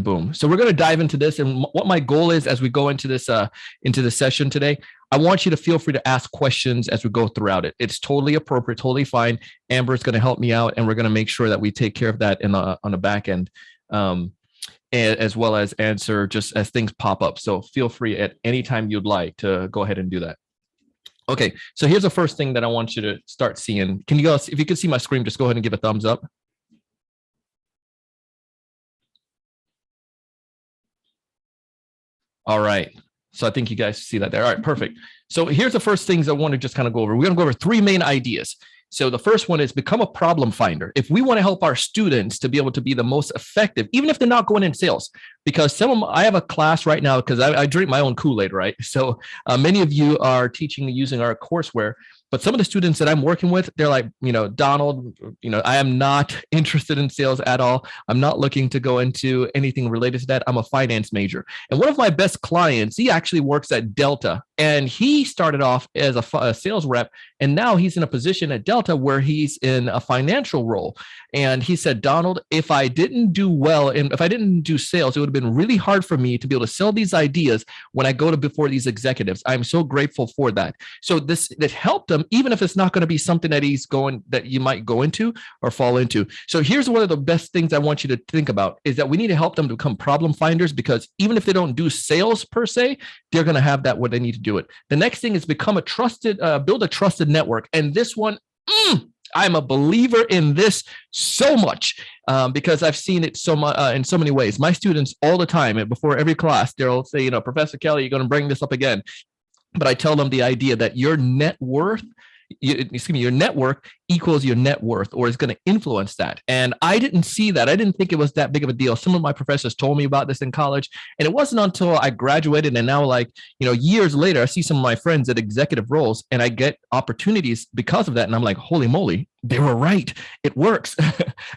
Boom. So we're going to dive into this, and what my goal is as we go into this session today. I want you to feel free to ask questions as we go throughout it. It's totally appropriate, totally fine. Amber is going to help me out, and we're going to make sure that we take care of that on the back end, as well as answer just as things pop up. So feel free at any time you'd like to go ahead and do that. Okay, so here's the first thing that I want you to start seeing. Can you guys, if you can see my screen, just go ahead and give a thumbs up. All right. So I think you guys see that there. All right, perfect. So here's the first things I want to just kind of go over. We're going to go over three main ideas. So the first one is become a problem finder. If we want to help our students to be able to be the most effective, even if they're not going in sales, because I have a class right now because I drink my own Kool-Aid, right? So many of you are teaching using our courseware, but some of the students that I'm working with, they're like, Donald, I am not interested in sales at all. I'm not looking to go into anything related to that. I'm a finance major. And one of my best clients, he actually works at Delta, and he started off as a sales rep, and now he's in a position at Delta where he's in a financial role. And he said, Donald, if I didn't do well and if I didn't do sales, it would have been really hard for me to be able to sell these ideas when I go to before these executives. I'm so grateful for that. So that helped him, even if it's not going to be something that you might go into or fall into. So here's one of the best things I want you to think about is that we need to help them to become problem finders, because even if they don't do sales per se, they're going to have that where they need to do it. The next thing is build a trusted network. And this one, I'm a believer in this so much because I've seen it so much in so many ways. My students all the time, and before every class, they'll say, Professor Kelly, you're going to bring this up again. But I tell them the idea that your net worth, your network equals your net worth, or is going to influence that. And I didn't see that. I didn't think it was that big of a deal. Some of my professors told me about this in college, and it wasn't until I graduated and now, years later, I see some of my friends at executive roles and I get opportunities because of that. And I'm like, holy moly, they were right. It works.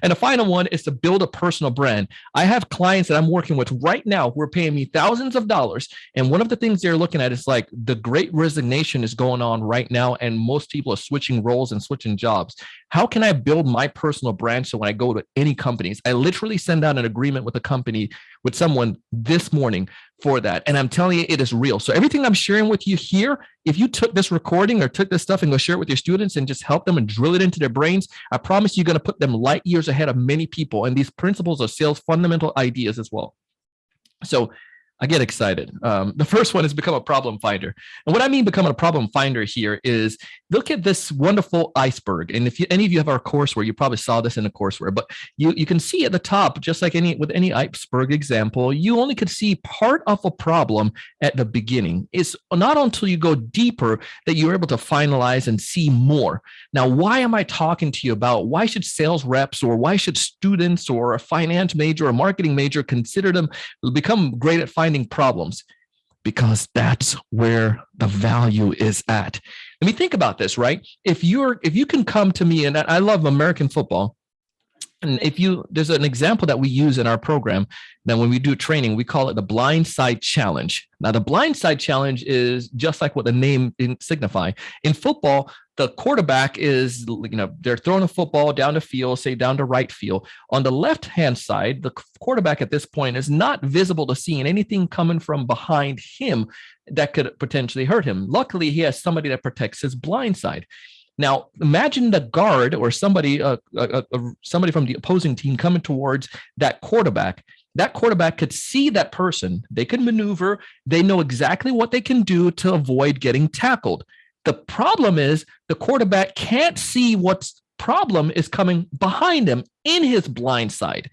And the final one is to build a personal brand. I have clients that I'm working with right now who are paying me thousands of dollars. And one of the things they're looking at is like the great resignation is going on right now. And most people are switching roles and switching jobs. How can I build my personal brand so when I go to any companies, I literally send out an agreement with a company, with someone this morning for that. And I'm telling you, it is real. So everything I'm sharing with you here, if you took this recording or took this stuff and go share it with your students and just help them and drill it into their brains, I promise you're going to put them light years ahead of many people. And these principles are sales fundamental ideas as well. So I get excited. The first one is become a problem finder. And what I mean becoming a problem finder here is look at this wonderful iceberg. And if any of you have our courseware, you probably saw this in the courseware, but you can see at the top, just like with any iceberg example, you only could see part of a problem at the beginning. It's not until you go deeper that you're able to finalize and see more. Now, why am I talking to you about why should sales reps or why should students or a finance major or a marketing major become great at finding problems? Because that's where the value is at. Let me think about this, right? If you can come to me, and I love American football, and there's an example that we use in our program that when we do training, we call it the blind side challenge. Now, the blind side challenge is just like what the name signify. In football, the quarterback is, they're throwing a football down the field, say down to right field. On the left-hand side, the quarterback at this point is not visible to seeing anything coming from behind him that could potentially hurt him. Luckily, he has somebody that protects his blind side. Now, imagine the guard or somebody from the opposing team coming towards that quarterback. That quarterback could see that person. They can maneuver. They know exactly what they can do to avoid getting tackled. The problem is the quarterback can't see what's problem is coming behind him in his blind side.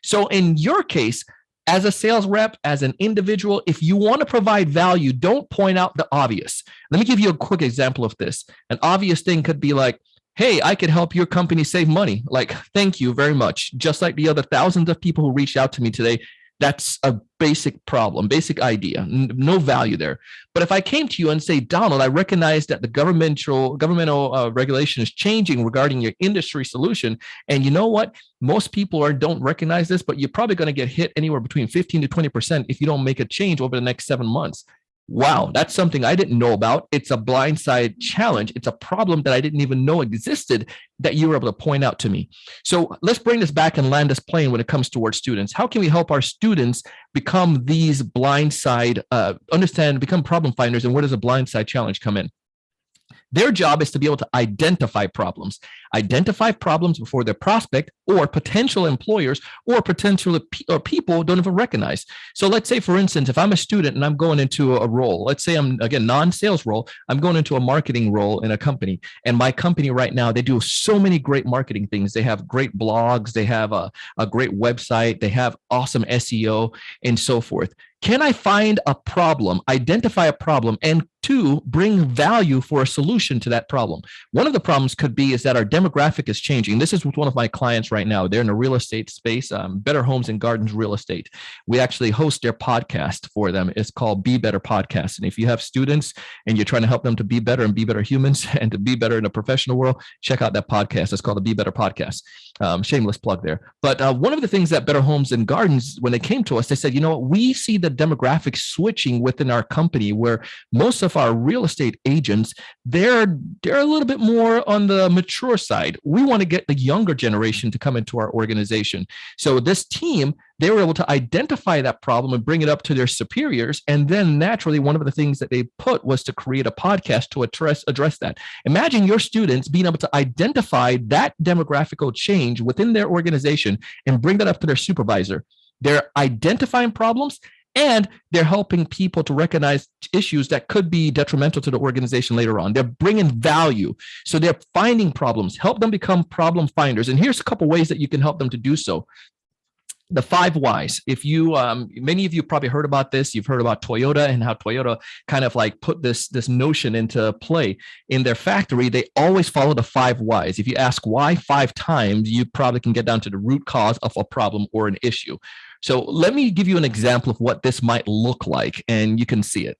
So in your case, as a sales rep, as an individual, if you want to provide value, don't point out the obvious. Let me give you a quick example of this. An obvious thing could be like, hey, I could help your company save money. Like, thank you very much. Just like the other thousands of people who reached out to me today, that's a basic problem, basic idea, no value there. But if I came to you and say, Donald, I recognize that the governmental regulation is changing regarding your industry solution. And you know what? Most people don't recognize this, but you're probably going to get hit anywhere between 15 to 20% if you don't make a change over the next 7 months. Wow, that's something I didn't know about. It's a blindside challenge. It's a problem that I didn't even know existed that you were able to point out to me. So let's bring this back and land this plane when it comes towards students. How can we help our students become these blindside, become problem finders? And where does a blindside challenge come in? Their job is to be able to identify problems before their prospect or potential employers or potential people don't even recognize. So let's say, for instance, if I'm a student and I'm going into a role, let's say I'm, again, non-sales role, I'm going into a marketing role in a company. And my company right now, they do so many great marketing things. They have great blogs, they have a great website, they have awesome SEO and so forth. Can I find a problem, identify a problem, and two, bring value for a solution to that problem? One of the problems could be is that our demographic is changing. This is with one of my clients right now. They're in the real estate space, Better Homes and Gardens Real Estate. We actually host their podcast for them. It's called Be Better Podcast. And if you have students and you're trying to help them to be better and be better humans and to be better in the professional world, check out that podcast. It's called the Be Better Podcast. Shameless plug there. But one of the things that Better Homes and Gardens, when they came to us, they said, you know what, we see the demographic switching within our company where most of our real estate agents, they're a little bit more on the mature side. We want to get the younger generation to come into our organization. So this team, they were able to identify that problem and bring it up to their superiors. And then naturally, one of the things that they put was to create a podcast to address that. Imagine your students being able to identify that demographical change within their organization and bring that up to their supervisor. They're identifying problems and they're helping people to recognize issues that could be detrimental to the organization later on. They're bringing value. So they're finding problems, help them become problem finders. And here's a couple ways that you can help them to do so. The 5 whys. If you, many of you probably heard about this. You've heard about Toyota and how Toyota kind of like put this notion into play in their factory. They always follow the 5 whys. If you ask why 5 times, you probably can get down to the root cause of a problem or an issue. So let me give you an example of what this might look like, and you can see it.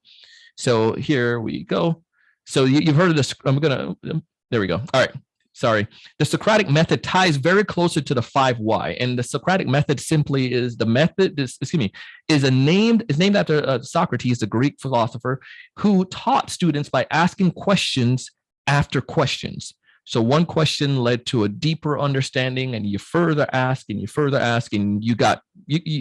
So here we go. So you've heard of this. There we go. All right. Sorry. The Socratic method ties very closely to the 5 why. And the Socratic method simply is named after Socrates, the Greek philosopher, who taught students by asking questions after questions. So one question led to a deeper understanding, and you further ask, and you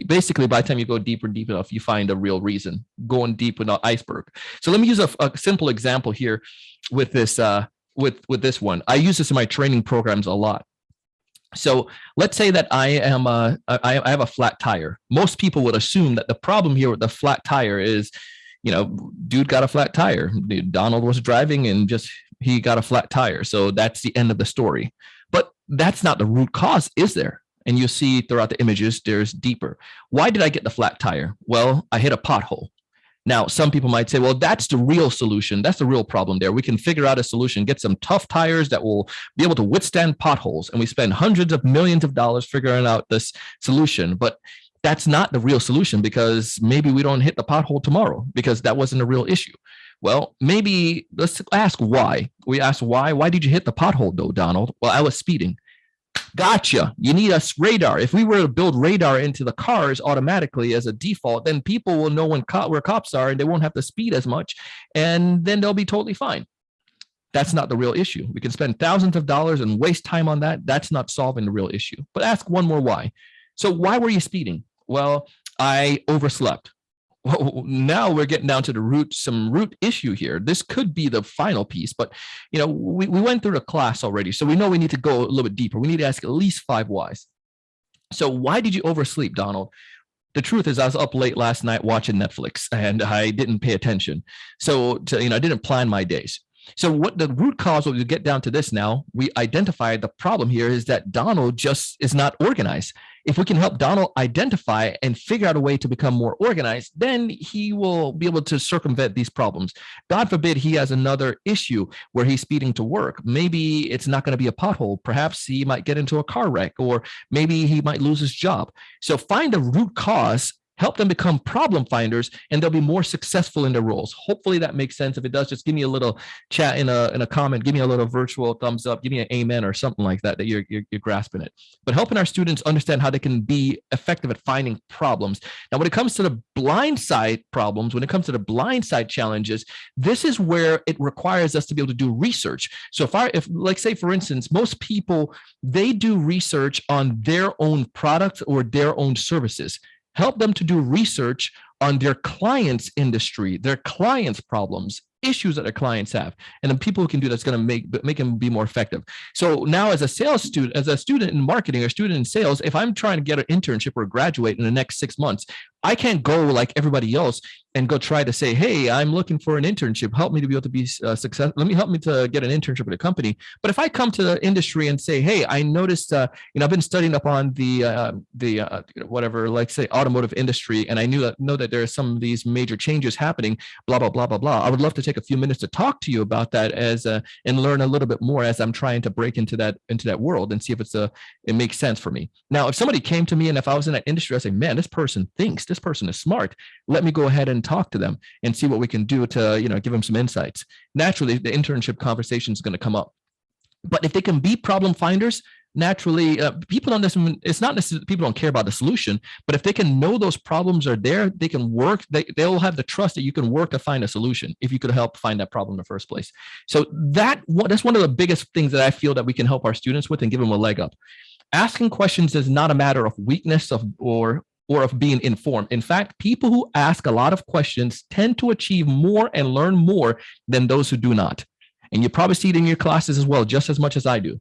basically, by the time you go deep enough, you find a real reason, going deep in an iceberg. So let me use a simple example here with this, with this one. I use this in my training programs a lot. So let's say that I have a flat tire. Most people would assume that the problem here with the flat tire is, dude got a flat tire. Donald was driving and he got a flat tire. So that's the end of the story. But that's not the root cause, is there? And you'll see throughout the images, there's deeper. Why did I get the flat tire? Well, I hit a pothole. Now, some people might say, well, that's the real solution. That's the real problem there. We can figure out a solution, get some tough tires that will be able to withstand potholes. And we spend hundreds of millions of dollars figuring out this solution. But that's not the real solution, because maybe we don't hit the pothole tomorrow because that wasn't a real issue. Well, maybe let's ask why. We ask why. Why did you hit the pothole though, Donald? Well, I was speeding. Gotcha. You need a radar. If we were to build radar into the cars automatically as a default, then people will know where cops are and they won't have to speed as much. And then they'll be totally fine. That's not the real issue. We can spend thousands of dollars and waste time on that. That's not solving the real issue. But ask one more why. So why were you speeding? Well, I overslept. Well, now we're getting down to some root issue here. This could be the final piece, but we went through the class already, so we know we need to go a little bit deeper. We need to ask at least 5 whys. So why did you oversleep, Donald? The truth is I was up late last night watching Netflix and I didn't pay attention. So I didn't plan my days. So what the root cause, when we get down to this now, we identified the problem here is that Donald just is not organized. If we can help Donald identify and figure out a way to become more organized, then he will be able to circumvent these problems. God forbid he has another issue where he's speeding to work. Maybe it's not going to be a pothole. Perhaps he might get into a car wreck, or maybe he might lose his job. So find the root cause help them become problem finders, and they'll be more successful in their roles. Hopefully that makes sense. If it does, just give me a little chat in a comment, give me a little virtual thumbs up, give me an amen or something like that, that you're grasping it. But helping our students understand how they can be effective at finding problems. Now, when it comes to the blind side problems, when it comes to the blind side challenges, this is where it requires us to be able to do research. So if like say, for instance, most people, they do research on their own product or their own services. Help them to do research on their client's industry, their client's problems, issues that their clients have, and then people who can do that's going to make them be more effective. So now, as a student in marketing or student in sales, if I'm trying to get an internship or graduate in the next 6 months, I can't go like everybody else and go try to say, hey, I'm looking for an internship. Help me to be able to be successful. Help me to get an internship at a company. But if I come to the industry and say, hey, I noticed, I've been studying up on the whatever, like say automotive industry, and I know that there are some of these major changes happening, blah, blah, blah, blah, blah. I would love to take a few minutes to talk to you about that and learn a little bit more as I'm trying to break into that world and see if it makes sense for me. Now, if somebody came to me and if I was in that industry, I'd say, man, this person is smart. Let me go ahead and talk to them and see what we can do to, give them some insights. Naturally, the internship conversation is going to come up. But if they can be problem finders, naturally, people on this, it's not necessarily people don't care about the solution, but if they can know those problems are there, they can work, they'll have the trust that you can work to find a solution if you could help find that problem in the first place. So that's one of the biggest things that I feel that we can help our students with and give them a leg up. Asking questions is not a matter of weakness or of being informed. In fact, people who ask a lot of questions tend to achieve more and learn more than those who do not. And you probably see it in your classes as well, just as much as I do.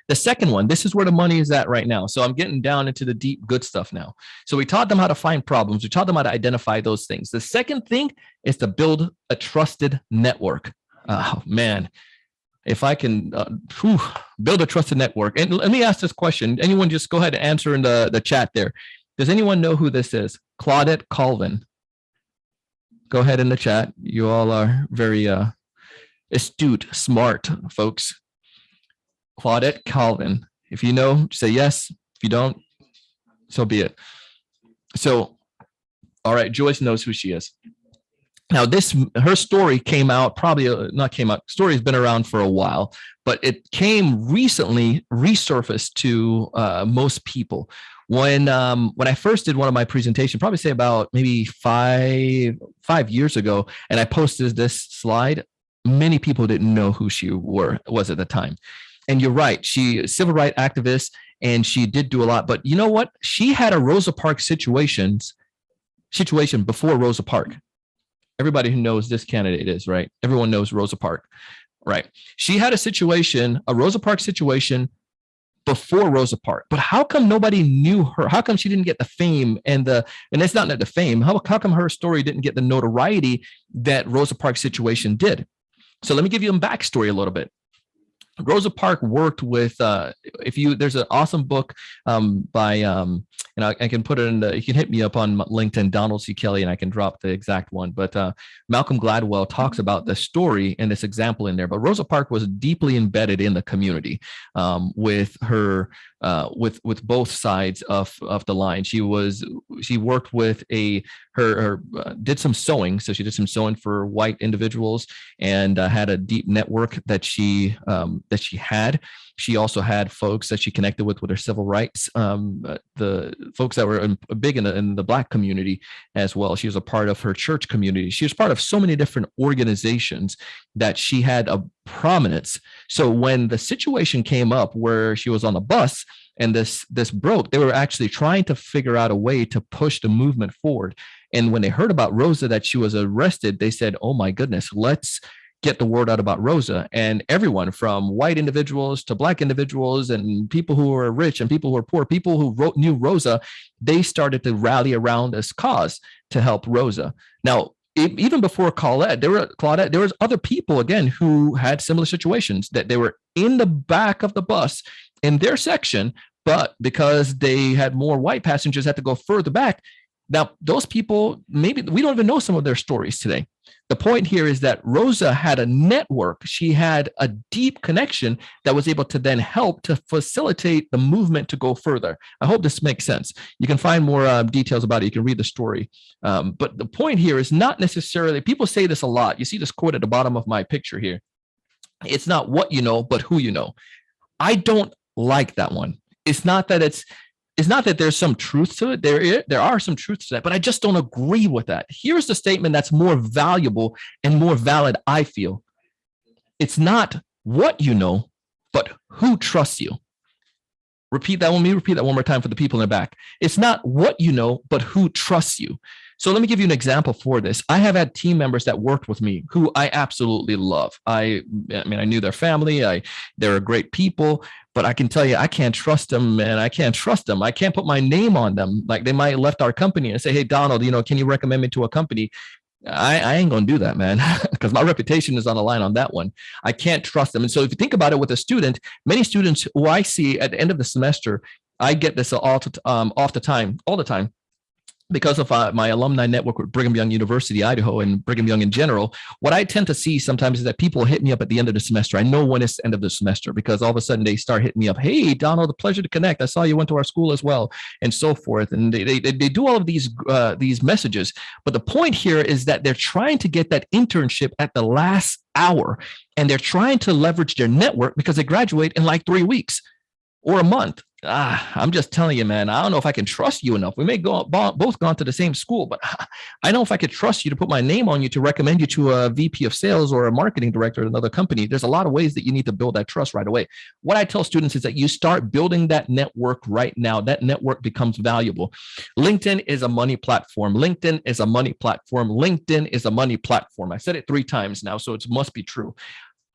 The second one, this is where the money is at right now. So I'm getting down into the deep, good stuff now. So we taught them how to find problems. We taught them how to identify those things. The second thing is to build a trusted network. Oh, man. If I can build a trusted network. And let me ask this question. Anyone just go ahead and answer in the chat there. Does anyone know who this is? Claudette Colvin. Go ahead in the chat. You all are very astute, smart folks. Claudette Colvin. If you know, say yes. If you don't, so be it. So, all right, Joyce knows who she is. Now, her story came out, story has been around for a while, but it came recently, resurfaced to most people. When I first did one of my presentations, probably say about maybe five years ago, and I posted this slide, many people didn't know who she was at the time. And you're right, she civil rights activist, and she did do a lot. But you know what? She had a Rosa Parks situation before Rosa Parks. Everybody who knows this candidate is, right? Everyone knows Rosa Parks, right? She had a Rosa Parks situation before Rosa Parks. But how come nobody knew her? How come she didn't get the fame and it's not the fame. How come her story didn't get the notoriety that Rosa Parks situation did? So let me give you a backstory a little bit. Rosa Parks worked with, there's an awesome book by, and I can put it you can hit me up on LinkedIn, Donald C. Kelly, and I can drop the exact one. But Malcolm Gladwell talks about the story and this example in there. But Rosa Parks was deeply embedded in the community with her, with both sides of the line. She worked with did some sewing. So she did some sewing for white individuals and had a deep network that she had. She also had folks that she connected with her civil rights, the folks that were big in the Black community as well. She was a part of her church community. She was part of so many different organizations that she had a prominence. So when the situation came up where she was on the bus and this broke, they were actually trying to figure out a way to push the movement forward. And when they heard about Rosa, that she was arrested, they said, oh my goodness, let's get the word out about Rosa. And everyone from white individuals to Black individuals and people who were rich and people who were poor, people who knew Rosa, they started to rally around this cause to help Rosa. Now, even before Claudette, there was other people, again, who had similar situations, that they were in the back of the bus in their section, but because they had more white passengers, had to go further back. Now, those people, maybe we don't even know some of their stories today. The point here is that Rosa had a network. She had a deep connection that was able to then help to facilitate the movement to go further. I hope this makes sense. You can find more details about it. You can read the story. But the point here is not necessarily, people say this a lot. You see this quote at the bottom of my picture here. It's not what you know, but who you know. I don't like that one. It's not that there's some truth to it. There are some truths to that, but I just don't agree with that. Here's the statement that's more valuable and more valid, I feel. It's not what you know, but who trusts you. Repeat that one more time for the people in the back. It's not what you know, but who trusts you. So let me give you an example for this. I have had team members that worked with me who I absolutely love. I knew their family. They're great people, but I can tell you, I can't trust them, and I can't trust them. I can't put my name on them. Like, they might have left our company and say, "Hey, Donald, can you recommend me to a company?" I ain't going to do that, man, because my reputation is on the line on that one. I can't trust them. And so if you think about it with a student, many students who I see at the end of the semester, I get this all the time, because of my alumni network with Brigham Young University, Idaho, and Brigham Young in general. What I tend to see sometimes is that people hit me up at the end of the semester. I know when it's the end of the semester, because all of a sudden they start hitting me up. "Hey, Donald, a pleasure to connect. I saw you went to our school as well," and so forth. And they do all of these messages. But the point here is that they're trying to get that internship at the last hour, and they're trying to leverage their network because they graduate in like 3 weeks or a month. I'm just telling you, man, I don't know if I can trust you enough. We may both gone to the same school, but I know if I could trust you to put my name on you, to recommend you to a VP of sales or a marketing director at another company. There's a lot of ways that you need to build that trust right away. What I tell students is that you start building that network right now. That network becomes valuable. LinkedIn is a money platform. LinkedIn is a money platform. LinkedIn is a money platform. I said it 3 times now, so it must be true.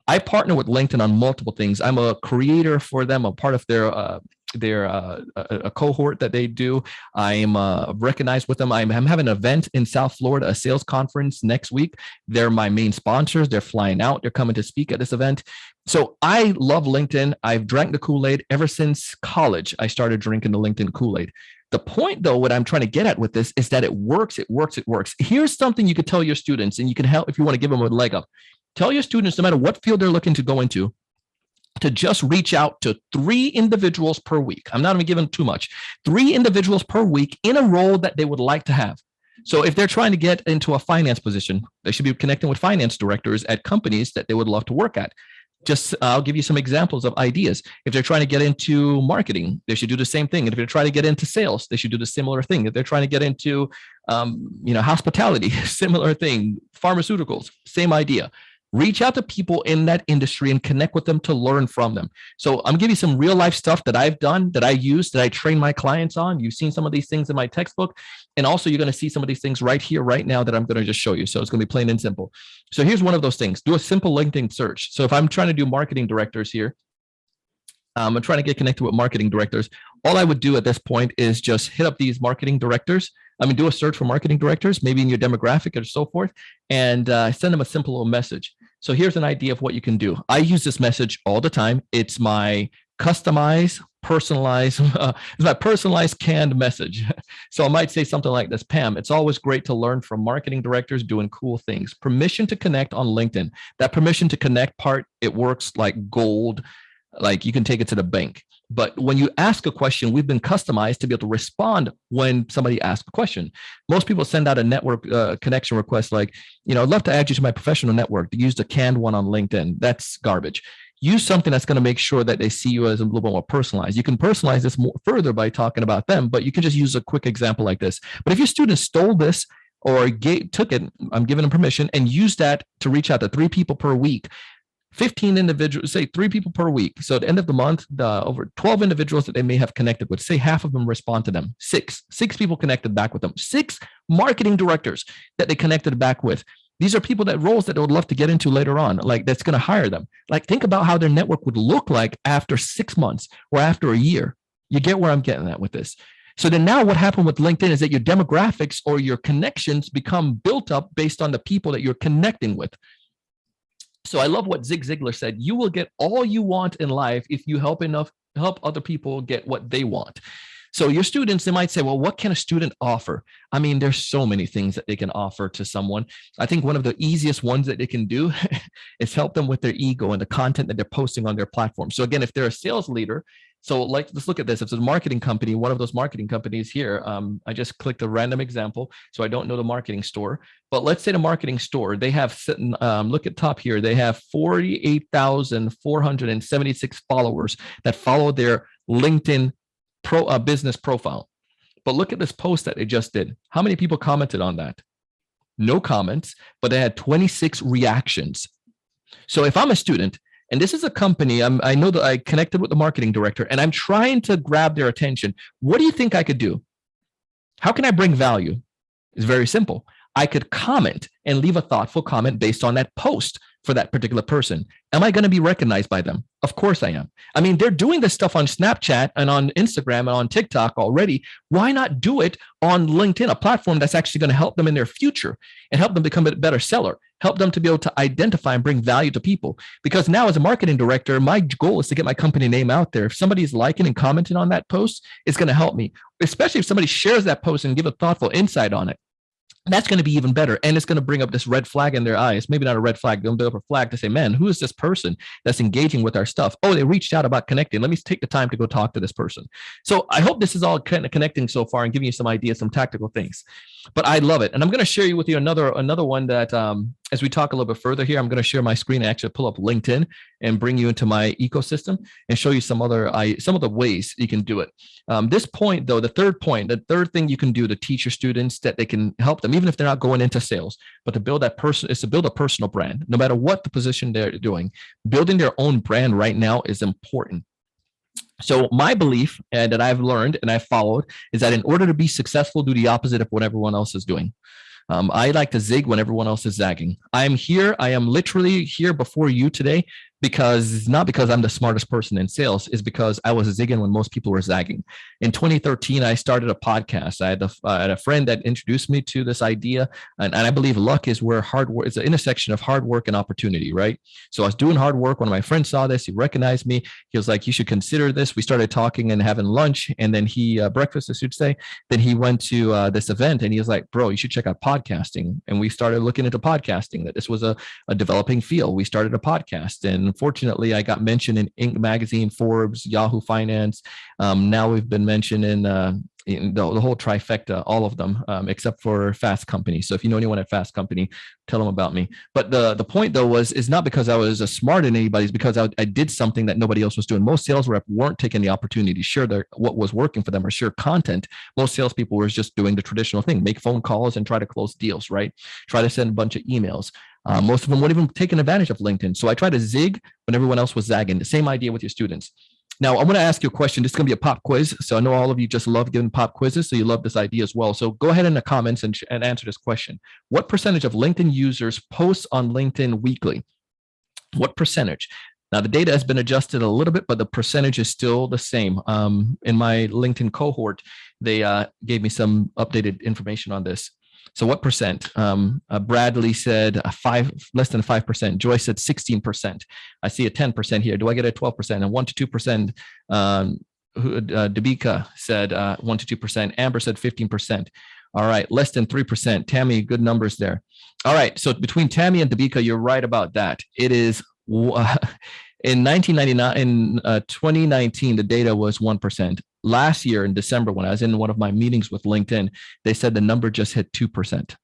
I partner with LinkedIn on multiple things. I'm a creator for them. I'm part of a cohort that they do. I am recognized with them. I'm having an event in South Florida, a sales conference next week. They're my main sponsors. They're flying out. They're coming to speak at this event. So I love LinkedIn. I've drank the Kool-Aid ever since college. I started drinking the LinkedIn Kool-Aid. The point, though, what I'm trying to get at with this is that it works. It works. It works. Here's something you could tell your students, and you can help if you want to give them a leg up. Tell your students, no matter what field they're looking to go into, to just reach out to 3 individuals per week. I'm not even giving too much. 3 individuals per week in a role that they would like to have. So if they're trying to get into a finance position, they should be connecting with finance directors at companies that they would love to work at. I'll give you some examples of ideas. If they're trying to get into marketing, they should do the same thing. And if they're trying to get into sales, they should do the similar thing. If they're trying to get into, hospitality, similar thing. Pharmaceuticals, same idea. Reach out to people in that industry and connect with them to learn from them. So I'm giving you some real life stuff that I've done, that I use, that I train my clients on. You've seen some of these things in my textbook. And also you're going to see some of these things right here, right now, that I'm going to just show you. So it's going to be plain and simple. So here's one of those things. Do a simple LinkedIn search. So if I'm trying to do marketing directors here, I'm trying to get connected with marketing directors. All I would do at this point is just hit up these marketing directors. Do a search for marketing directors, maybe in your demographic or so forth, and send them a simple little message. So here's an idea of what you can do. I use this message all the time. It's my customized, personalized, it's my personalized canned message. So I might say something like this: "Pam, it's always great to learn from marketing directors doing cool things. Permission to connect on LinkedIn." That permission to connect part, it works like gold. Like, you can take it to the bank. But when you ask a question, we've been customized to be able to respond when somebody asks a question. Most people send out a network connection request like, "I'd love to add you to my professional network." Use the canned one on LinkedIn. That's garbage. Use something that's going to make sure that they see you as a little bit more personalized. You can personalize this more further by talking about them, but you can just use a quick example like this. But if your student stole this or took it, I'm giving them permission, and use that to reach out to 3 people per week, 15 individuals, say 3 people per week. So at the end of the month, over 12 individuals that they may have connected with, say half of them respond to them. Six people connected back with them. 6 marketing directors that they connected back with. These are people roles that they would love to get into later on, like that's going to hire them. Like, think about how their network would look like after 6 months or after a year. You get where I'm getting at with this. So then now what happened with LinkedIn is that your demographics or your connections become built up based on the people that you're connecting with. So I love what Zig Ziglar said: "You will get all you want in life if you help other people get what they want." So your students, they might say, well, what can a student offer? I mean, there's so many things that they can offer to someone. I think one of the easiest ones that they can do is help them with their ego and the content that they're posting on their platform. So again, if they're a sales leader, so like, let's look at this. If it's a marketing company, one of those marketing companies here, I just clicked a random example, so I don't know the marketing store, but let's say the marketing store, they have sitting, look at top here, they have 48,476 followers that follow their LinkedIn business profile. But look at this post that they just did. How many people commented on that? No comments, but they had 26 reactions. So if I'm a student, and this is a company, I know that I connected with the marketing director, and I'm trying to grab their attention. What do you think I could do? How can I bring value? It's very simple. I could comment and leave a thoughtful comment based on that post for that particular person. Am I going to be recognized by them? Of course I am. I mean, they're doing this stuff on Snapchat and on Instagram and on TikTok already. Why not do it on LinkedIn, a platform that's actually going to help them in their future and help them become a better seller, help them to be able to identify and bring value to people? Because now as a marketing director, my goal is to get my company name out there. If somebody's liking and commenting on that post, it's going to help me, especially if somebody shares that post and give a thoughtful insight on it. That's going to be even better. And it's going to bring up this red flag in their eyes. Maybe not a red flag, going to build up a flag to say, man, who is this person that's engaging with our stuff? Oh, they reached out about connecting. Let me take the time to go talk to this person. So I hope this is all kind of connecting so far and giving you some ideas, some tactical things. But I love it. And I'm going to share with you another one that as we talk a little bit further here, I'm going to share my screen and actually pull up LinkedIn and bring you into my ecosystem and show you some of the ways you can do it. This point, though, the third thing you can do to teach your students that they can help them, even if they're not going into sales, but to build that person is to build a personal brand. No matter what the position they're doing, building their own brand right now is important. So my belief that I've learned and I've followed is that in order to be successful, do the opposite of what everyone else is doing. I like to zig when everyone else is zagging. I'm here. I am literally here before you today because not because I'm the smartest person in sales, is because I was zigging when most people were zagging. In 2013, I started a podcast. I had a friend that introduced me to this idea, and I believe luck is where hard work is, an intersection of hard work and opportunity, right? So I was doing hard work. One of my friends saw this. He recognized me. He was like, "You should consider this." We started talking and having lunch, and then breakfast, I should say. Then he went to this event, and he was like, "Bro, you should check out podcasting." And we started looking into podcasting. That this was a developing field. We started a podcast, and unfortunately, I got mentioned in Inc. magazine, Forbes, Yahoo Finance. Now we've been mentioned in the whole trifecta, all of them, except for Fast Company. So if you know anyone at Fast Company, tell them about me. But the point, though, is not because I was as smart as anybody, it's because I did something that nobody else was doing. Most sales reps weren't taking the opportunity to share what was working for them or share content. Most salespeople were just doing the traditional thing, make phone calls and try to close deals, right? Try to send a bunch of emails. Most of them weren't even taking advantage of LinkedIn. So I try to zig when everyone else was zagging. The same idea with your students. Now, I'm going to ask you a question. This is going to be a pop quiz. So I know all of you just love giving pop quizzes, so you love this idea as well. So go ahead in the comments and answer this question. What percentage of LinkedIn users post on LinkedIn weekly? What percentage? Now, the data has been adjusted a little bit, but the percentage is still the same. In my LinkedIn cohort, they gave me some updated information on this. So what percent? Bradley said less than 5%. Joyce said 16%. I see a 10% here. Do I get a 12%? And 1 to 2%. Dabika said 1 to 2%. Amber said 15%. All right, less than 3%. Tammy, good numbers there. All right, so between Tammy and Dabika, you're right about that. It is in 2019, the data was 1%. Last year in December, when I was in one of my meetings with LinkedIn, they said the number just hit 2%.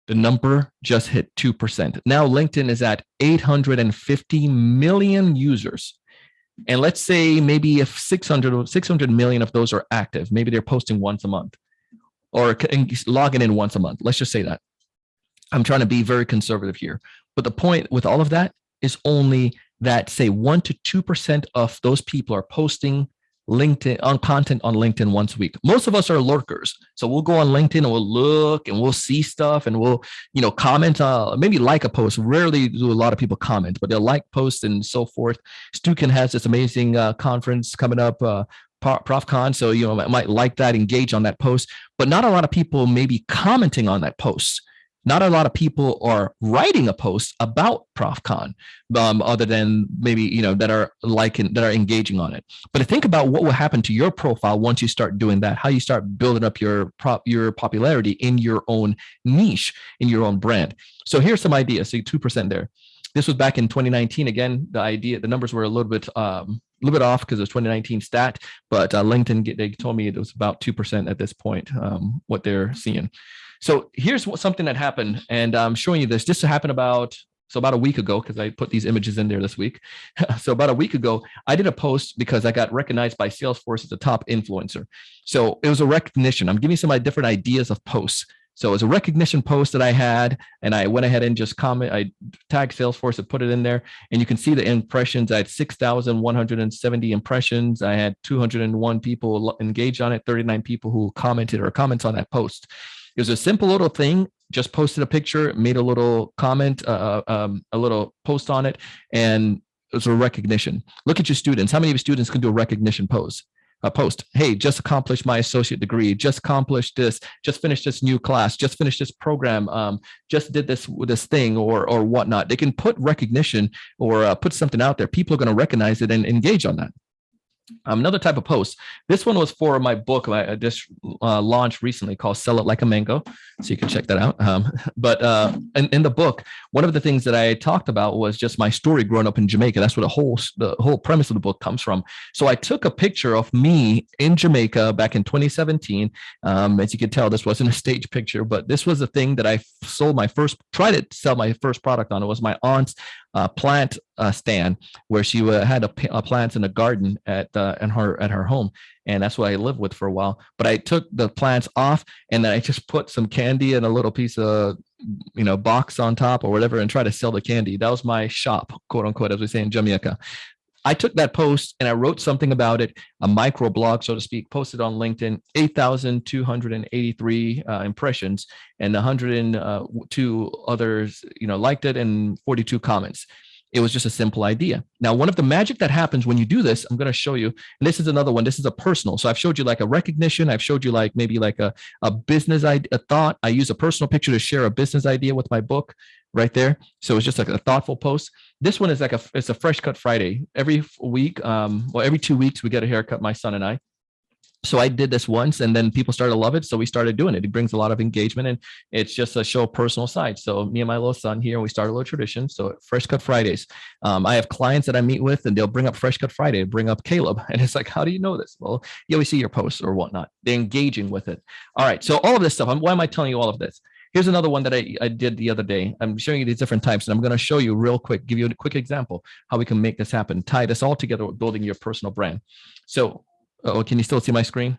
The number just hit 2%. Now LinkedIn is at 850 million users. And let's say maybe if 600 million of those are active, maybe they're posting once a month or logging in once a month. Let's just say that. I'm trying to be very conservative here. But the point with all of that is only that, say, 1 to 2% of those people are posting LinkedIn on content on LinkedIn once a week. Most of us are lurkers. So we'll go on LinkedIn and we'll look and we'll see stuff and we'll, comment, maybe like a post. Rarely do a lot of people comment, but they'll like posts and so forth. Stukin has this amazing conference coming up, ProfCon. So, might like that, engage on that post, but not a lot of people may be commenting on that post. Not a lot of people are writing a post about ProfCon, other than maybe, that are that are engaging on it. But think about what will happen to your profile once you start doing that, how you start building up your popularity in your own niche, in your own brand. So here's some ideas. So 2% there. This was back in 2019. Again, the numbers were a little bit off because it was 2019 stat, but LinkedIn, they told me it was about 2% at this point, what they're seeing. So here's something that happened, and I'm showing you this. This happened about a week ago, because I put these images in there this week. So about a week ago, I did a post because I got recognized by Salesforce as a top influencer. So it was a recognition. I'm giving you some different ideas of posts. So it was a recognition post that I had, and I went ahead and just I tagged Salesforce and put it in there, and you can see the impressions. I had 6,170 impressions. I had 201 people engaged on it, 39 people who commented or comments on that post. It was a simple little thing. Just posted a picture, made a little comment, a little post on it, and it was a recognition. Look at your students. How many of your students can do a recognition post? Hey, just accomplished my associate degree, just accomplished this, just finished this new class, just finished this program, just did this thing or whatnot. They can put recognition or put something out there. People are going to recognize it and engage on that. Another type of post. This one was for my book I just launched recently called Sell It Like a Mango. So you can check that out. But in the book, one of the things that I talked about was just my story growing up in Jamaica. That's where the whole premise of the book comes from. So I took a picture of me in Jamaica back in 2017. As you can tell, this wasn't a stage picture, but this was a thing that I tried to sell my first product on. It was my aunt's plant stand, where she had a plants in a garden at her home, and that's what I lived with for a while. But I took the plants off, and then I just put some candy and a little piece of box on top or whatever, and try to sell the candy. That was my shop, quote unquote, as we say in Jamaica. I took that post and I wrote something about it, a micro blog, so to speak, posted on LinkedIn, 8,283 impressions, and 102 others, liked it, and 42 comments. It was just a simple idea. Now, one of the magic that happens when you do this, I'm going to show you, and this is another one. This is a personal. So I've showed you like a recognition. I've showed you like maybe like a business idea, a thought. I use a personal picture to share a business idea with my book right there. So it's just like a thoughtful post. This one is it's a Fresh Cut Friday. Every week, every 2 weeks, we get a haircut, my son and I. So I did this once, and then people started to love it. So we started doing it. It brings a lot of engagement, and it's just a show of personal side. So me and my little son here, we started a little tradition. So Fresh Cut Fridays. I have clients that I meet with, and they'll bring up Fresh Cut Friday, bring up Caleb. And it's like, how do you know this? Well, you always see your posts or whatnot. They're engaging with it. All right. So all of this stuff, why am I telling you all of this? Here's another one that I did the other day. I'm showing you these different types, and I'm going to show you real quick, give you a quick example how we can make this happen, tie this all together with building your personal brand. So, can you still see my screen?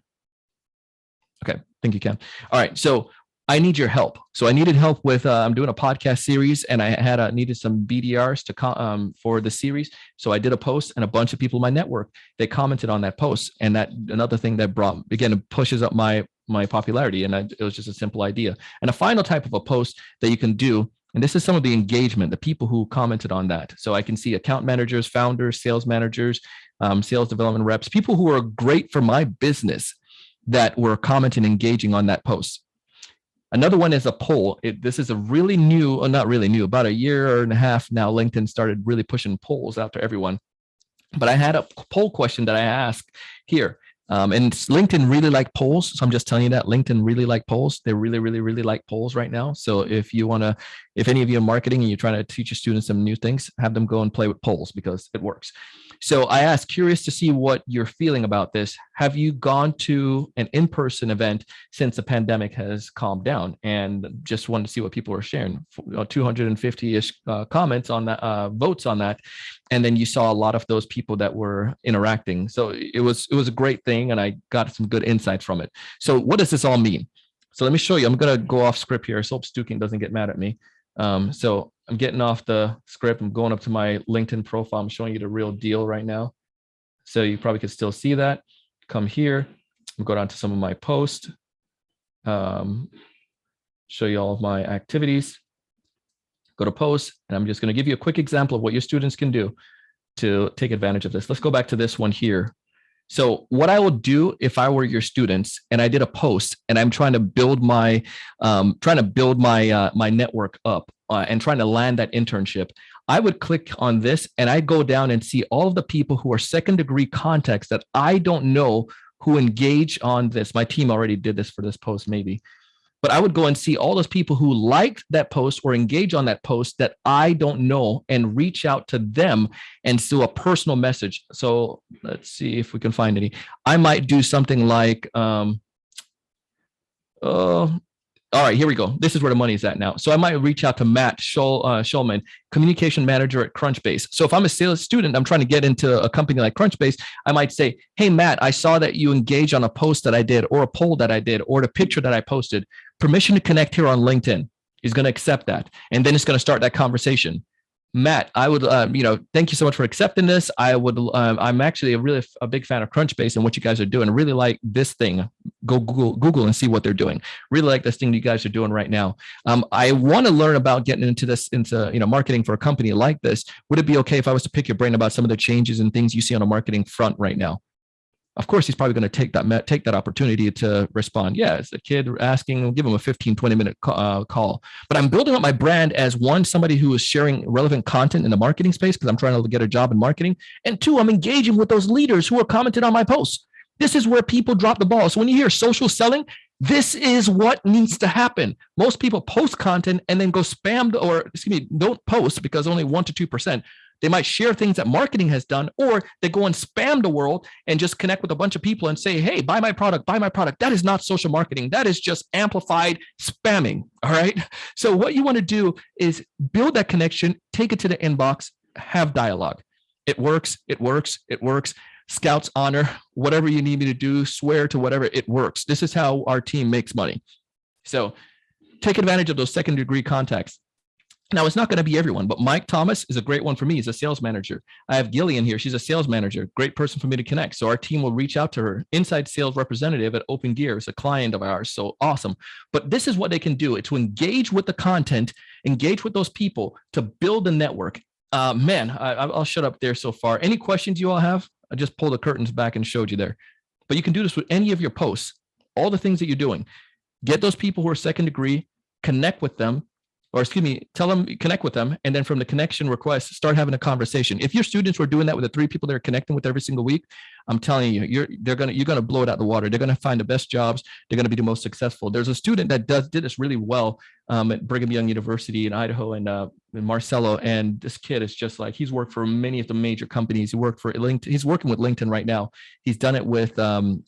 Okay, I think you can. All right, so I need your help. So I needed help with, I'm doing a podcast series, and I needed some BDRs for the series. So I did a post, and a bunch of people in my network, they commented on that post. And that another thing that it pushes up my popularity. And it was just a simple idea. And a final type of a post that you can do, and this is some of the engagement, the people who commented on that. So I can see account managers, founders, sales managers, sales development reps, people who are great for my business that were commenting, engaging on that post. Another one is a poll. This is a really new, or not really new, about a year and a half now, LinkedIn started really pushing polls out to everyone. But I had a poll question that I asked here. And LinkedIn really like polls. So I'm just telling you that LinkedIn really like polls. They really, really, really like polls right now. So if any of you are marketing and you're trying to teach your students some new things, have them go and play with polls because it works. So I asked, curious to see what you're feeling about this. Have you gone to an in-person event since the pandemic has calmed down? And just wanted to see what people are sharing. 250-ish comments on that, votes on that. And then you saw a lot of those people that were interacting. So it was a great thing, and I got some good insights from it. So what does this all mean? So let me show you. I'm going to go off script here. So hope Stuking doesn't get mad at me. So I'm getting off the script. I'm going up to my LinkedIn profile. I'm showing you the real deal right now. So you probably could still see that. Come here. I'll go down to some of my posts. Show you all of my activities. Go to posts, and I'm just going to give you a quick example of what your students can do to take advantage of this. Let's go back to this one here. So what I would do if I were your students and I did a post and I'm trying to build my my network up and trying to land that internship, I would click on this and I go down and see all of the people who are second degree contacts that I don't know who engage on this. My team already did this for this post, maybe. But I would go and see all those people who liked that post or engage on that post that I don't know and reach out to them and do a personal message. So let's see if we can find any. I might do something like, all right, here we go. This is where the money is at now. So I might reach out to Matt Schulman, communication manager at Crunchbase. So if I'm a sales student, I'm trying to get into a company like Crunchbase, I might say, hey, Matt, I saw that you engaged on a post that I did or a poll that I did or the picture that I posted. Permission to connect here on LinkedIn. He's going to accept that. And then it's going to start that conversation. Matt, I would, thank you so much for accepting this. I'm actually a big fan of Crunchbase and what you guys are doing. I really like this thing. Go Google and see what they're doing. Really like this thing you guys are doing right now. I want to learn about getting into marketing for a company like this. Would it be okay if I was to pick your brain about some of the changes and things you see on the marketing front right now? Of course, he's probably going to take that opportunity to respond. Yeah, it's a kid asking, we'll give him a 15, 20-minute call. But I'm building up my brand as one, somebody who is sharing relevant content in the marketing space because I'm trying to get a job in marketing. And two, I'm engaging with those leaders who are commented on my posts. This is where people drop the ball. So when you hear social selling, this is what needs to happen. Most people post content and then go spam, don't post because only 1% to 2%. They might share things that marketing has done, or they go and spam the world and just connect with a bunch of people and say, hey, buy my product, buy my product. That is not social marketing. That is just amplified spamming. All right. So what you want to do is build that connection, take it to the inbox, have dialogue. It works. It works. It works. Scouts honor, whatever you need me to do, swear to whatever, it works. This is how our team makes money. So take advantage of those second degree contacts. Now, it's not going to be everyone, but Mike Thomas is a great one for me. He's a sales manager. I have Gillian here. She's a sales manager. Great person for me to connect. So our team will reach out to her. Inside sales representative at Open Gear is a client of ours. So awesome. But this is what they can do. It's to engage with the content, engage with those people to build a network. I'll shut up there so far. Any questions you all have? I just pulled the curtains back and showed you there. But you can do this with any of your posts, all the things that you're doing. Get those people who are second degree, connect with them. Tell them, connect with them. And then from the connection request, start having a conversation. If your students were doing that with the 3 people they're connecting with every single week, I'm telling you, you're going to blow it out the water. They're going to find the best jobs. They're going to be the most successful. There's a student that did this really well at Brigham Young University in Idaho and Marcelo. And this kid is just like, he's worked for many of the major companies. He worked for LinkedIn. He's working with LinkedIn right now. He's done it with,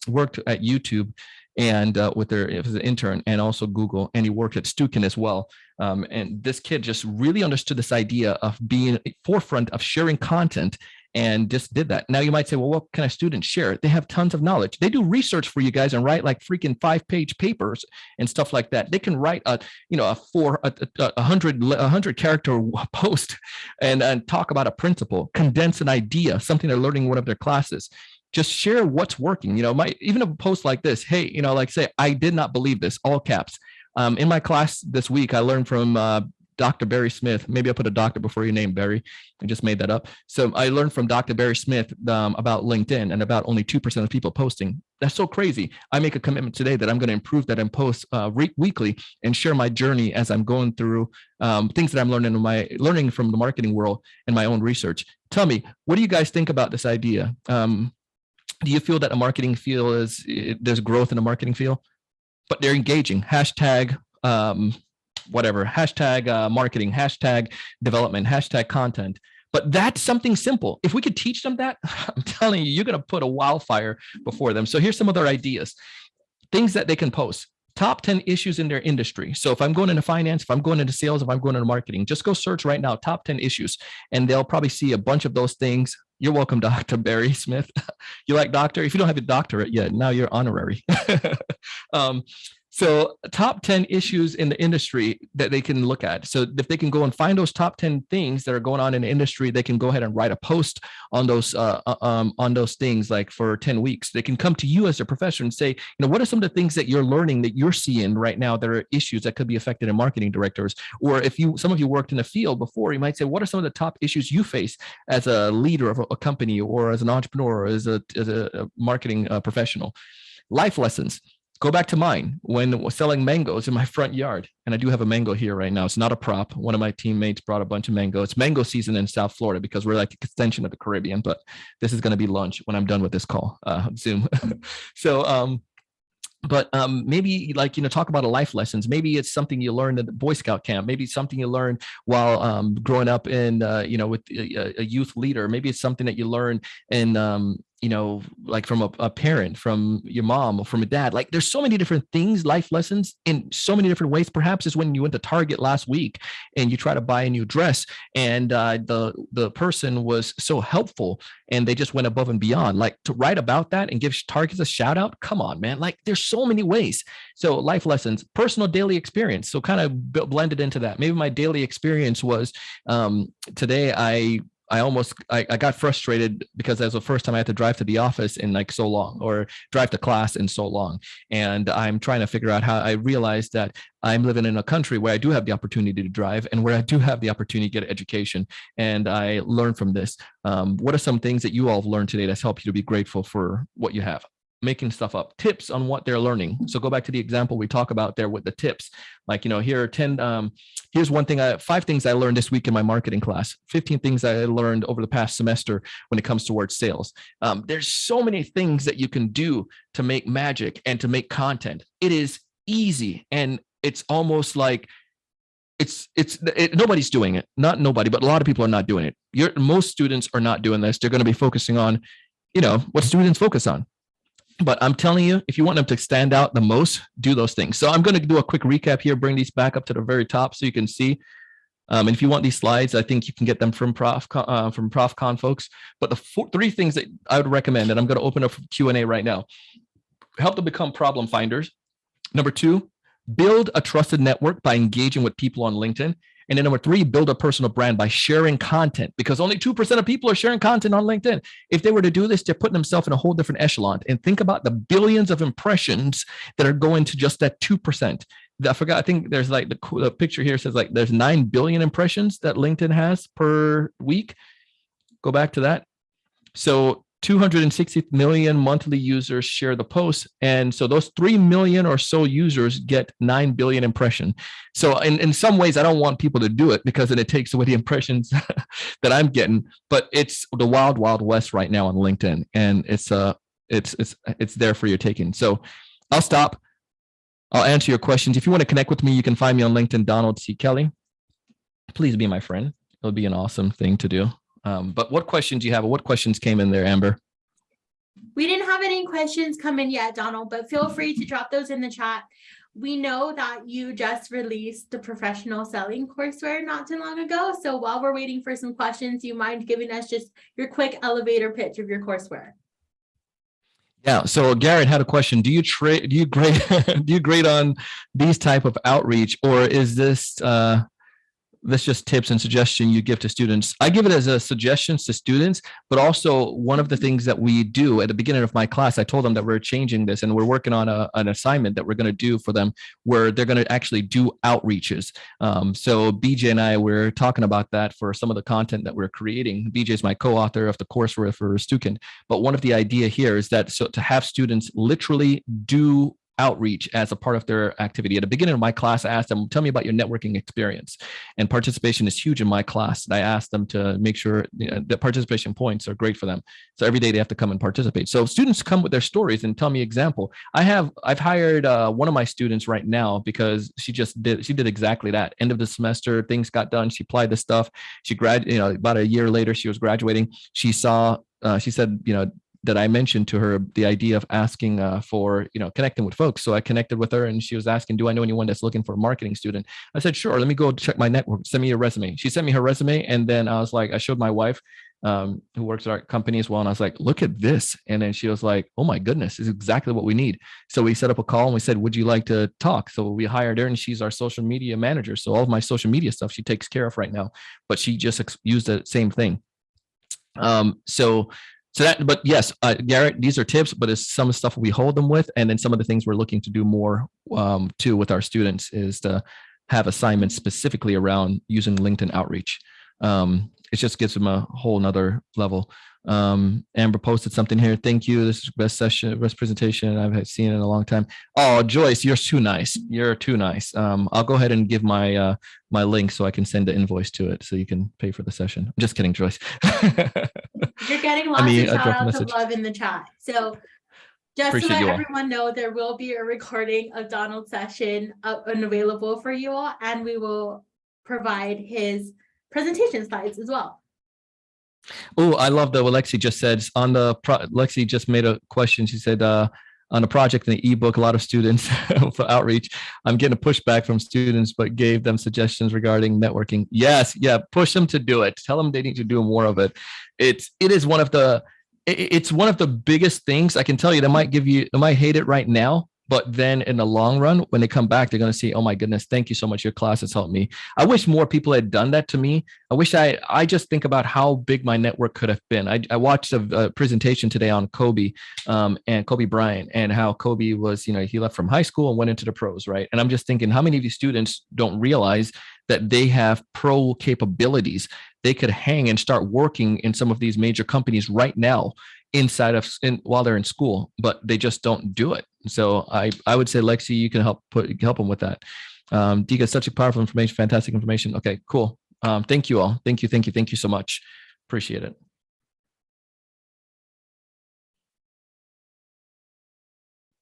worked at YouTube and with as an intern, and also Google, and he worked at Stukin as well. And this kid just really understood this idea of being forefront of sharing content and just did that. Now you might say, well, what can a student share? They have tons of knowledge. They do research for you guys and write like freaking 5-page papers and stuff like that. They can write a 100 character post and talk about a principle, condense an idea, something they're learning in one of their classes. Just share what's working. Even a post like this, hey, like say, I did not believe this, all caps. In my class this week, I learned from Dr. Barry Smith. Maybe I put a doctor before your name, Barry. I just made that up. So I learned from Dr. Barry Smith about LinkedIn and about only 2% of people posting. That's so crazy. I make a commitment today that I'm going to improve that and post weekly and share my journey as I'm going through things that I'm learning from the marketing world and my own research. Tell me, what do you guys think about this idea? Do you feel that the marketing field there's growth in the marketing field, but they're engaging? Hashtag whatever, hashtag marketing, hashtag development, hashtag content. But that's something simple. If we could teach them that, I'm telling you, you're going to put a wildfire before them. So here's some other ideas, things that they can post. Top 10 issues in their industry. So if I'm going into finance, if I'm going into sales, if I'm going into marketing, just go search right now, top 10 issues, and they'll probably see a bunch of those things. You're welcome, Dr. Barry Smith. You like doctor? If you don't have your doctorate yet, now you're honorary. So top 10 issues in the industry that they can look at. So if they can go and find those top 10 things that are going on in the industry, they can go ahead and write a post on those things. Like for 10 weeks, they can come to you as a professor and say, what are some of the things that you're learning that you're seeing right now that are issues that could be affected in marketing directors? Or if some of you worked in the field before, you might say, what are some of the top issues you face as a leader of a company, or as an entrepreneur, or as a marketing professional? Life lessons. Go back to mine when selling mangoes in my front yard. And I do have a mango here right now. It's not a prop. One of my teammates brought a bunch of mango. It's mango season in South Florida because we're like an extension of the Caribbean, but this is going to be lunch when I'm done with this call, Zoom. So, but maybe talk about a life lessons. Maybe it's something you learned at the Boy Scout camp. Maybe it's something you learned while growing up in, with a youth leader. Maybe it's something that you learn in, like from a parent, from your mom, or from a dad. Like there's so many different things, life lessons in so many different ways. Perhaps it's when you went to Target last week and you try to buy a new dress, and the person was so helpful and they just went above and beyond. Like to write about that and give Target a shout out. Come on, man. Like there's so many ways. So life lessons, personal daily experience. So kind of blended into that. Maybe my daily experience was today I got frustrated because that was the first time I had to drive to the office in like so long, or drive to class in so long. And I'm trying to figure out how. I realized that I'm living in a country where I do have the opportunity to drive, and where I do have the opportunity to get education. And I learned from this. What are some things that you all have learned today that's helped you to be grateful for what you have? Making stuff up, tips on what they're learning. So go back to the example we talk about there with the tips. Like, here are 10, here's one thing, 5 things I learned this week in my marketing class, 15 things I learned over the past semester when it comes towards sales. There's so many things that you can do to make magic and to make content. It is easy. And it's almost like nobody's doing it. Not nobody, but a lot of people are not doing it. Most students are not doing this. They're going to be focusing on, what students focus on. But I'm telling you, if you want them to stand out the most, do those things. So I'm going to do a quick recap here, bring these back up to the very top so you can see. And if you want these slides, I think you can get them from ProfCon folks. But the 3 things that I would recommend, and I'm going to open up Q&A right now. Help them become problem finders. Number 2, build a trusted network by engaging with people on LinkedIn. And then number 3, build a personal brand by sharing content, because only 2% of people are sharing content on LinkedIn. If they were to do this, they're putting themselves in a whole different echelon. And think about the billions of impressions that are going to just that 2%. I forgot, I think there's like the picture here says like there's 9 billion impressions that LinkedIn has per week. Go back to that. So 260 million monthly users share the post. And so those 3 million or so users get 9 billion impressions. So in some ways, I don't want people to do it because then it takes away the impressions that I'm getting. But it's the wild, wild west right now on LinkedIn. And it's there for your taking. So I'll stop. I'll answer your questions. If you want to connect with me, you can find me on LinkedIn, Donald C. Kelly. Please be my friend. It'll be an awesome thing to do. But what questions do you have? Or what questions came in there, Amber? We didn't have any questions come in yet, Donald, but feel free to drop those in the chat. We know that you just released the professional selling courseware not too long ago. So while we're waiting for some questions, do you mind giving us just your quick elevator pitch of your courseware? Yeah. So Garrett had a question. Do you grade on these type of outreach, or is this that's just tips and suggestion you give to students? I give it as a suggestions to students, but also one of the things that we do at the beginning of my class, I told them that we're changing this and we're working on an assignment that we're going to do for them where they're going to actually do outreaches. So BJ and I were talking about that for some of the content that we're creating. BJ is my co-author of the courseware for Stukin. But one of the idea here is that to have students literally do outreach as a part of their activity. At the beginning of my class, I asked them, tell me about your networking experience. And participation is huge in my class. And I asked them to make sure the participation points are great for them. So every day they have to come and participate. So students come with their stories and tell me example. I've hired one of my students right now because she did exactly that. End of the semester, things got done. She applied the stuff. She graduated, about a year later, she was graduating. She said, that I mentioned to her the idea of asking for, connecting with folks. So I connected with her and she was asking, do I know anyone that's looking for a marketing student? I said, sure, let me go check my network. Send me your resume. She sent me her resume. And then I was like, I showed my wife who works at our company as well. And I was like, look at this. And then she was like, oh my goodness, this is exactly what we need. So we set up a call and we said, would you like to talk? So we hired her and she's our social media manager. So all of my social media stuff she takes care of right now, but she just used the same thing. So that, but yes, Garrett, these are tips, but it's some stuff we hold them with. And then some of the things we're looking to do more too with our students is to have assignments specifically around using LinkedIn outreach. It just gives them a whole nother level. Amber posted something here. Thank you. This is the best session, best presentation I've seen in a long time. Oh, Joyce, you're too nice. You're too nice. I'll go ahead and give my my link so I can send the invoice to it so you can pay for the session. I'm just kidding, Joyce. You're getting lots of shout outs of love in the chat. So just Appreciate to let everyone know, there will be a recording of Donald's session up and available for you all, and we will provide his presentation slides as well. Oh, I love that what Lexi just said. On the Lexi just made a question. She said, on a project in the ebook, a lot of students for outreach, I'm getting a pushback from students, but gave them suggestions regarding networking. Yes, yeah, push them to do it. Tell them they need to do more of it. It's one of the biggest things I can tell you. They might hate it right now, but then in the long run, when they come back, they're going to see, oh my goodness, thank you so much. Your class has helped me. I wish more people had done that to me. I wish I just think about how big my network could have been. I watched a presentation today on Kobe and Kobe Bryant and how Kobe was, he left from high school and went into the pros, right? And I'm just thinking, how many of you students don't realize that they have pro capabilities? They could hang and start working in some of these major companies right now while they're in school, but they just don't do it. So I would say, Lexi, you can help them with that. Dika, such a powerful information, fantastic information. Okay, cool. Thank you all. Thank you so much. Appreciate it.